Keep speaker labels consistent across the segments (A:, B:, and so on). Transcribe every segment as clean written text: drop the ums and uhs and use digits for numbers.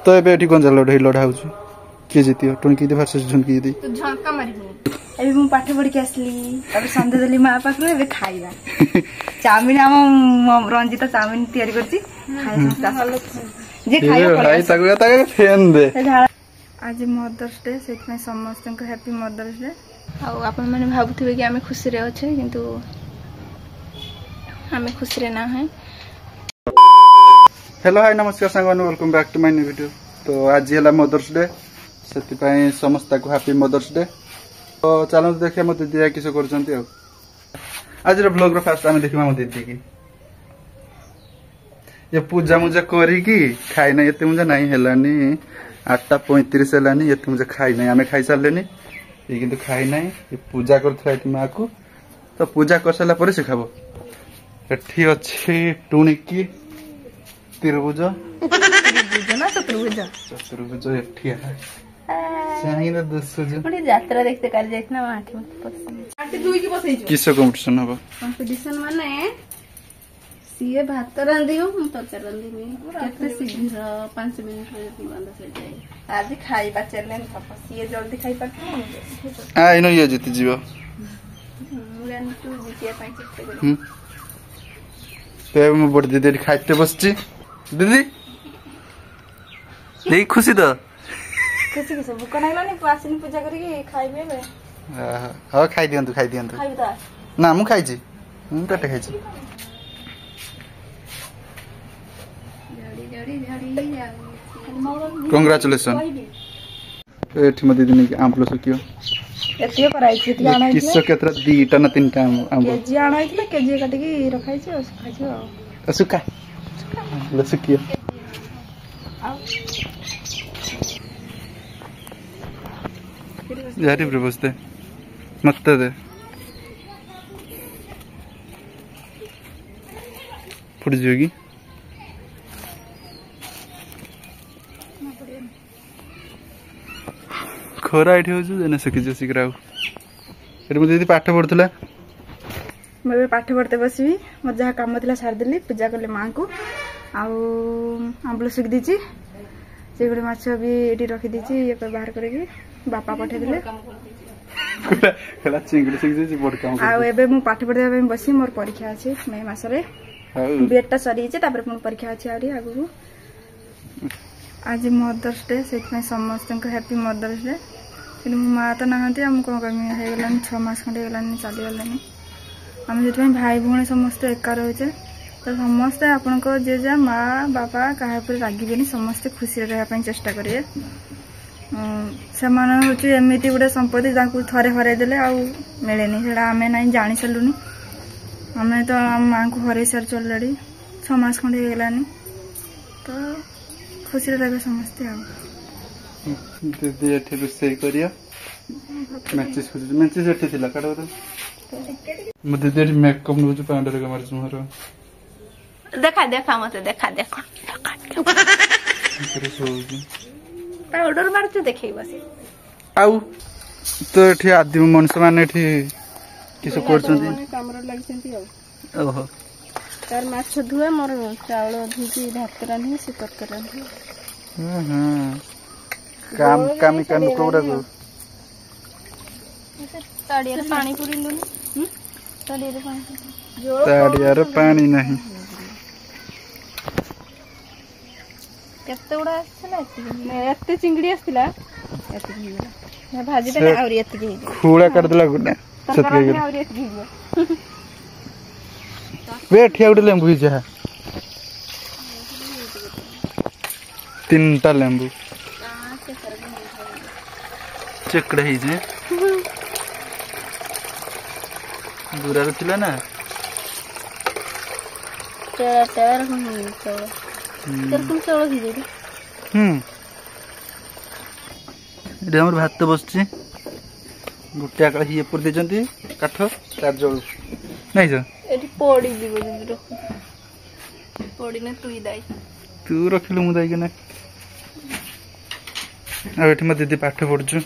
A: तो एबे एठी कोन लड़ाई लड़ा होछु के जीतियो टुनकी दे वर्सेस झुनकी दे
B: तो झंका मारिबो एबे मु पाठ पढ़ के आसली अब संदे देली मा पाखरो एबे खाइबा चाउमिन हम रंजिता चाउमिन तयारी करछि खाइ जे खाइयो
A: भाई ताके फेन दे
B: आज मदर्स डे से समस्त को हैप्पी मदर्स डे आपण माने भाबुथिबे कि आमे खुशी रे अछि किंतु आमे खुशी रे ना है।
A: हेलो हाय नमस्कार Sangwan welcome back to my new video. तो आज है मदर्स डे से समस्त को हैप्पी मदर्स डे। तो चलो देखिए मो दीदी किस कर आज ब्लॉग फास्ट आम देखा मो दीदी की ये पूजा मुजा करी खाई ना ये मुझे नहीं हेलानी 8:35 हेलानी ये मुझे खाई ना आम खाई सारे ये किंतु खाई ना ये पूजा कर माँ को तो पूजा कर सारा पर से खाब एठी अच्छी टुणिकी त्रिभुज चतुर्भुज एठी है चाहिए दुसुज
B: मोटी यात्रा देखते कर जाइतना आठी मत पसंद आठी दुई की बसैछु
A: किस कंपटीशन हो
B: कंपटीशन माने सीए भात रांधियो हम तरकारी रांधिनी केते शीघ्र 5 मिनिट रे बंद से जाए आज खाइबा चैलेंज पापा सीए जल्दी खाइ पाते
A: आ इनो ये जीती जीव
B: मुरान तू जीतिया पाई चेष्टा कर
A: पे मो बड़ दीदी खाइते बसची दीदी देख खुशी तो
B: खुशी के सब कोन आइलानी पासिन पूजा करी खाइबे बे
A: हां खाइ दियंतु
B: खाइबे त
A: ना मु खाइची मु पेट खाइची कांग्रेचुलेशन एठी म दीदी ने आंपलो सुकियो
B: एतियो कराई छी ती आनाई
A: किस केतरा दीटा ना तीनटा आंब
B: केजी आनाई छी केजी काटी की रखाई छी और खाइ छी
A: सुका ले सुकियो यारी बसते मत दे फुट जाएगी खरा एठी हो जे सकी जे सिकराउ एठी म दीदी पाठ पढुतला
B: मैं पाठ पढ़ते बसबी मोर जहाँ काम था सारी देली पूजा कले माँ को आंबल सुख दीची से माछ भी ये रखी दीची ये बाहर करके बापा पठे दिले एबे मु पाठ पढ़े बसी मोर परीक्षा अच्छे मे मसरे बीएड सरी पुणी परीक्षा अच्छे आगु आज मदर्स डे से समस्त को हैप्पी मदर्स डे कि माँ तो नहांती आम कौन कमी होगलानी 6 मास खंडे होगलानी चलीगलानी आम जो भाई भौणी समस्त एका रोचे तो समस्ते आपण को जे जा माँ बापा क्या रागिबेनी समस्ते खुशी रहा चेष्टा करेंगे से एमती गोटे संपत्ति थरे हरईदे मिले से आम ना जानी सारूनी आम तो आम माँ को हर सारी अलरेडी 6 मास खंडे होगलानी तो खुशी रहा समस्ते
A: दीदी एठी रोषेई करिया मैचेस खुशी मैचेस एठी थिला काडो तो म दीदी एठी मेकअप नउछु पाउडर के मारछु मोर
B: देखा देखा मते देखा देखा पाउडर मारछु देखै बस
A: आउ तो एठी आदिम मनुष्य माने एठी किस करछन्ती
B: कामरा लागछन्ती
A: ओहो
B: तार माछ धुए मोर चावल धुची भात रानी से तरकारी
A: काम कामी काम कोरा को
B: ताड़िया पानी पूरी लुनी
A: ताड़िया पानी नहीं
B: केते उडा आछला एते चिंगड़ी आछला एते हिला भाजी देले और एते ही
A: खूड़ा कर देला गुडा
B: तरकारी और एते ही
A: वे ठिया उडे लेंबू जा 3टा लेंबू चेकड़ा ही जे बुरा रे थिला ना
B: तेर तुम चलो ही जे
A: ये हमर भात तो बसछि गुटिया काळ ही एपर देजंती काठ तार जळ नहीं सर
B: एठी पड़ी जीव जे पड़ी ने तुई दाई
A: तू रखिलु मु दाई के ना आ एठी म दीदी पाठ पढछु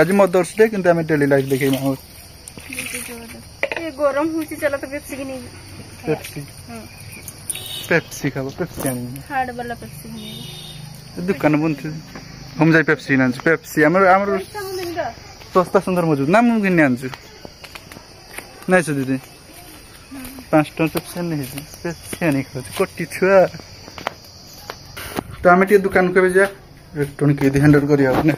A: आज मदर्स डे किंतु आम डेली लाइफ देखे
B: ये गरम होची चला तो पेप्सी की नहीं
A: पेप्सी पेप्सी खाओ पेप्सी आनी
B: हार्ड वाला पेप्सी
A: दुकान बंद थी हम जाई पेप्सी ना पेप्सी हमर सस्ता सुंदर मौजूद ना मुझे किने आनछु नहीं से दीदी 5 टन पेप्सी नहीं पेप्सी आनी खाओ कोटी छुआ तो आम टे दुकान को जा इलेक्ट्रॉनिक यदि हैंडल करिया ने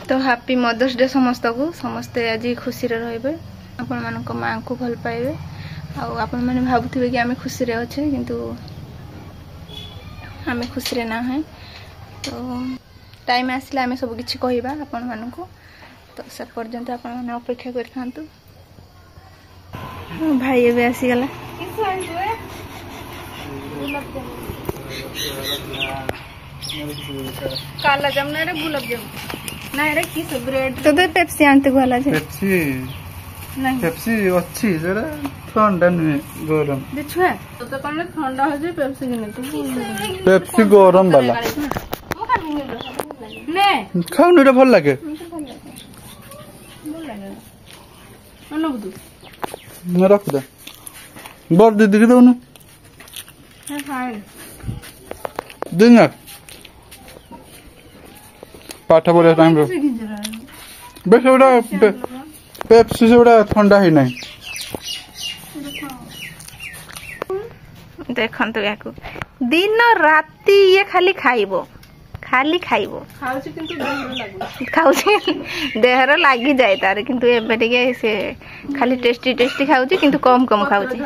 B: तो हैप्पी मदर्स डे समस्त को समस्ते आज खुशी रे आपण मान माँ को भल पाइबे आपण मैंने भावुवे कि आम खुशी रे अच्छे किंतु आम खुशी रे ना है तो टाइम आसले आम सब किछि कहबा आपण मान को तो से पर्यंत आपण मान अपेक्षा कर खांतु भाई एबे आसी गला काला जामुन रे गुलाब जामुन ना रे की सब ब्रेड तो पेप्सी आनते वाला छे
A: पेप्सी नहीं पेप्सी अच्छी जरा ठंडा नहीं गरम
B: देखुआ तो कने ठंडा हो जे पेप्सी किने तू
A: पेप्सी गरम वाला
B: ने
A: खाऊ नटा भल लागे
B: अनु बुदु
A: मैं रख दे बर दीदी के दोनों
B: हां खाए
A: दिन पाठ पढ़े टाइम बेस गोटा पेप्सी से गोटा ठंडा ही नहीं
B: देखंतु याकू दिन राती ये खाली खाइबो खाउची किंतु देहर लागु खाउची देहर लागी जाय तारे किंतु एबे टिके से खाली टेस्टी टेस्टी खाउची किंतु कम खाउची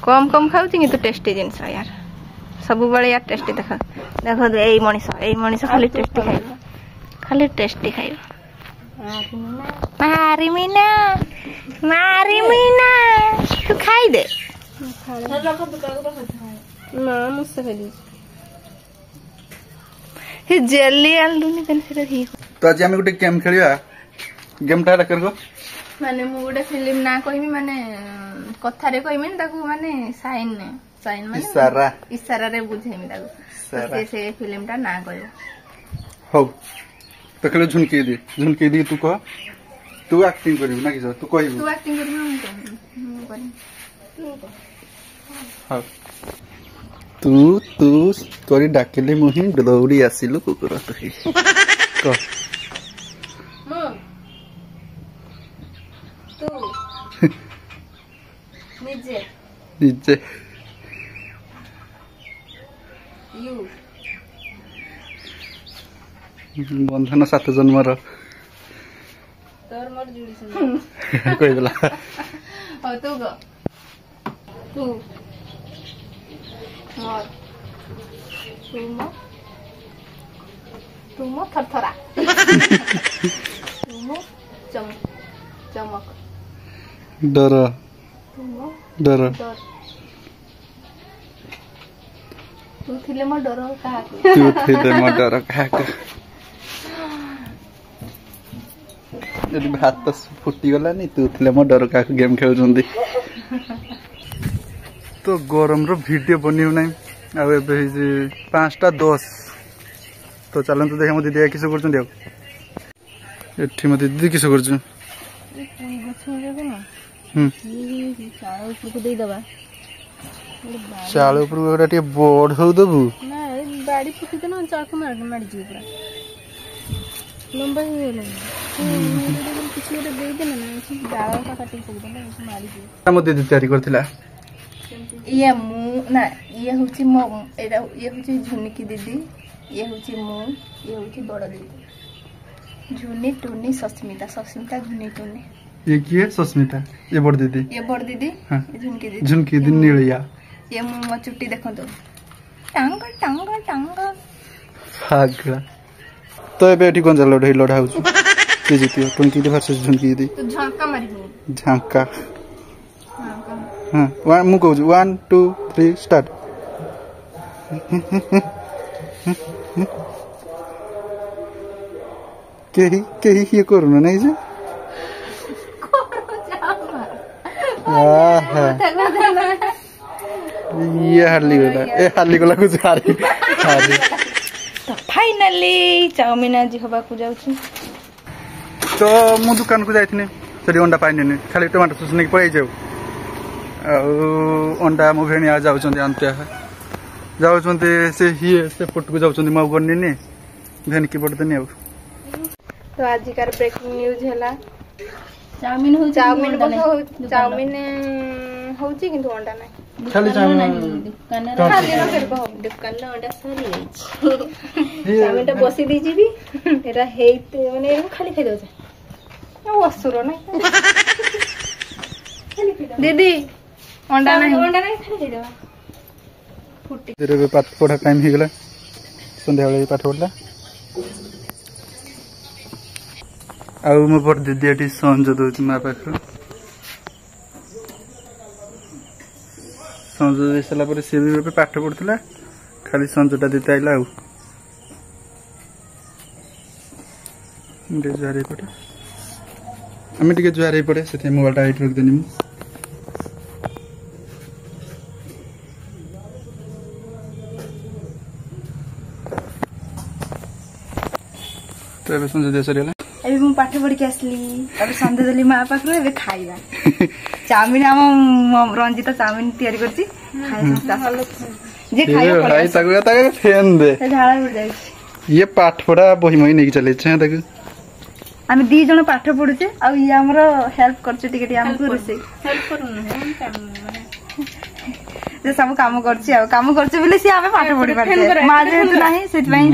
B: कम खाउची किंतु टेस्टी जिंस यार सब बळे यार टेस्टी देखो एई मनीष खाली टेस्टी खाइबो मारी मीना तू खाई दे ना मुझसे खाली हे जेली आलूनी तन सेटा ठीक
A: तो आज हम गुटे गेम खेलिया गेम टा करगो
B: माने मु गुटे फिल्म ना कहमी माने कथा रे कहमी ताकू माने साइन माने इशारा रे बुझेमी ताकू से फिल्म टा ना कहबो
A: हो तो खेलो झुनकी दी तू कह तू एक्टिंग करियो ना कि तू कहबो
B: तू एक्टिंग करियो मु करी
A: हां तू तोरी डाकिले मुही दौड़ी आसिलु कुकुर तो ही कह
B: तू
A: निजे बंधन 7 जन्मर
B: तोर मोर जुड़ी सुन
A: कोई बोला
B: हो तू मोर तुम थरथरा तुम चमक
A: डर
B: तू थिले मो डर काहा यदि
A: भात तो फुटी गला नहीं तू थिले मो डर काहा गेम खेलुछंदी तो गरम रो वीडियो बनियो नहीं आ एबे 5:10 तो चलन तो देखे मो दीदी किस करछन एठी मो दीदी किस करछन चाल ऊपर गोटा टे बोर्ड हो दबु
B: ना बाड़ी फुटी तो ना चाक मार जी पूरा लंबा ही गेले किछ गोटे दे दे ना डाल का काटी को दे ना मारी जी
A: हम दीदी तैयारी करथिला
B: ये मु ना ये होची मो एटा ये होची झुनकी दीदी ये होची मु ये होची बड़ दीदी झुनी टुनी सस्मिता झुनी टुनी
A: ये की है सस्मिता ये बड़ दीदी हां झुनकी दी नीलिया
B: ये मो चुट्टी देखो तो टांग
A: फागला तो ए बेटी कोन लड़ाई लड़ा हो के जीतियो टुनकी दी वर्सेस झुनकी दी
B: तो झांका मारी
A: झांका हां वन मु कहू 1 2 3 स्टार्ट के ही करू नहीं जे ये हाली गला कुछ हारी
B: तो फाइनली चाउमिन आज हवा को जाउछु
A: तो मु दुकान को जाइथिने ସେଠି ଅଣ୍ଡା ପାଇନି ଖାଲି ଟମାଟୋ ସସ୍ ନେଇକି ପଳେଇ ଯାଉ ଆଉ ଅଣ୍ଡା ମୋ ଭେଣୀ ଯାଉଛନ୍ତି ଆନ୍ତିଆ ଯାଉଛନ୍ତି ସେ ପଟକୁ ଯାଉଛନ୍ତି ମୁଁ ଆଉ ଗନିନି ଭେଣୀ କି ପଟଦେନି ଆଉ
B: तो आजिकार ब्रेकिंग न्यूज है
C: चाउमिन
B: होची किंतु अंडा नहीं
A: खाली
C: दुकान अंडा सरी चाउमिन टा बसी दी जीबी एरा हेइते माने खाली खाइ दो
B: असुर नहीं दीदी अंडा नहीं खाली खाइ दो फुटी
A: तेरे पाठ पढ़ा टाइम हो गला संध्या बेले पाठ पढ़ला आउ मो पर दीदी एटी संज दउछ मा पाखर संज दे सला पर से भी पाठ पढ़थला खाली संजटा देते आइला आउ जुआरे पड़े आम टे जुआरे पड़े से मोबाइल हाइट रखदेनी मु तो ए संज दे सरिला
B: अभी मु पाठ पढ़ के आसली अब संध्या देली माँ पाखर एबे खाइबा चाउमिन हम रंजिता चाउमिन तैयारी करछि जे खाइबा
A: भाई ताको फेन दे
B: झाड़ा उड़ जाय
A: ये पाठ पढ़ा बही मही नहीं चले छे ताको
B: आमे दी जण पाठ पढुचे आ ये हमरो हेल्प करछ टिके टिके हमको रोसे
C: हेल्प करू न
B: जे सब काम करछि आ काम करछ बिले से आमे पाठ पढि पारछे मा जे तू नाही सेति पई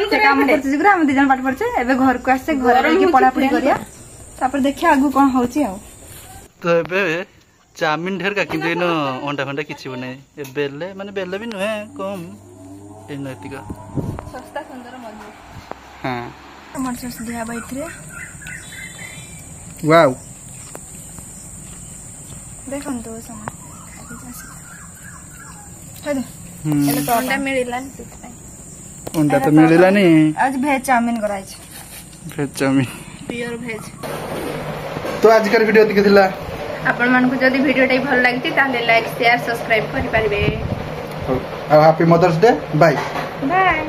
B: से काम करछ जिगरा हम दी जण पाठ पढछे एबे घर को आसे घर के पढा पढी करिया तापर देखिया आगु कोन होछि आ
A: तो एबे चाउमिन ढेर का किंतु इनो अंडा फंडा किछि बने ए बेले माने बेले भी नुहे कम ए नैतिक
B: सस्ता सुंदर मजबूत
A: हां
B: टमाटर सॉस दिया बाइथरे
A: वाओ
B: देखन तो समा हेदे एले तो अंडा मिलिलान
A: अंडा तो मिलिलानी
B: आज भेज चाउमिन कराइ छै
A: भेज चाउमिन
B: प्योर भेज
A: तो आज कर वीडियो दिखे थिला
B: आपण मान को जदी वीडियो टाइ भल लागती ताले लाइक शेयर सब्सक्राइब करि पारिबे
A: happy mother's day bye
B: bye